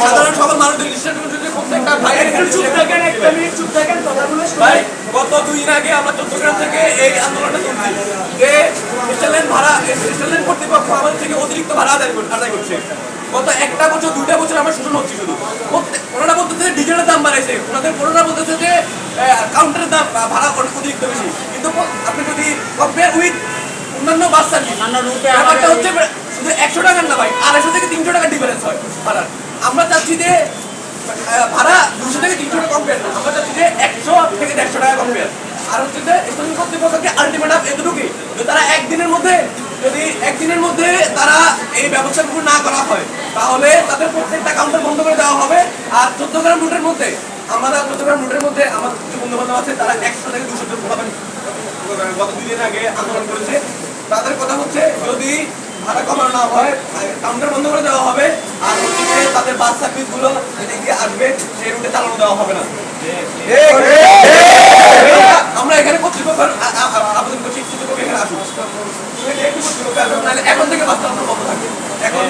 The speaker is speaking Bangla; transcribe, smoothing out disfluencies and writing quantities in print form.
সাধারণ সকল মানুষদের গত 2 দিন আগে আমরা চট্টগ্রাম থেকে এই আন্দোলনটা তুলছি যে স্টেশন ভাড়া স্টেশন কর্তৃপক্ষ আমাদের থেকে অতিরিক্ত ভাড়া আদায় করছে। গত 1টা বছর 2টা বছর আমরা শোষণ হচ্ছি শুধু। ওনারা বলতেছে ডিজেলের দাম বাড়াইছে, ওনারা বলতেছে যে কাউন্টারের দাম ভাড়া অতিরিক্ত বেশি। কিন্তু আপনি যদি কম্পেয়ার উইথ অন্যান্য বাস সার্ভিস ব্যাপারটা হচ্ছে শুধু 100 টাকার না ভাই, 250 থেকে 300 টাকার ডিফারেন্স হয় ভাড়া। আমরা চাচ্ছি যে ভাড়া 200 থেকে 300 টাকা কম্পেয়ার না, আমরা চাচ্ছি যে 100 থেকে 150 টাকা কম্পেয়ার। আর হচ্ছে যে স্টেশন কর্তৃপক্ষকে আলটিমেটাম এতটুকুই যে তারা একদিনের মধ্যে তারা এই ব্যবস্থাগুলো না করা হয় তাহলে তাদের প্রত্যেকটা কাউন্টার বন্ধ করে দেওয়া হবে। আর চট্টগ্রাম রুটের মধ্যে আমার কিছু বন্ধু বান্ধব আছে, তারা 100 থেকে 200 জন গত 2 দিন আগে আন্দোলন করেছে। তাদের কথা হচ্ছে যদি ভাড়া কমানো না হয় কাউন্টার বন্ধ করে দেওয়া হবে, আর হচ্ছে তাদের বাস সার্ভিসগুলো যেদিকে আসবে সেই রুটে চালানো দেওয়া হবে না। আমরা এখানে কর্তৃপক্ষ আবেদন করছি, কর্তৃপক্ষ এখানে আসুন, এখন থেকে বাস চালানো বন্ধ থাকবে। এখন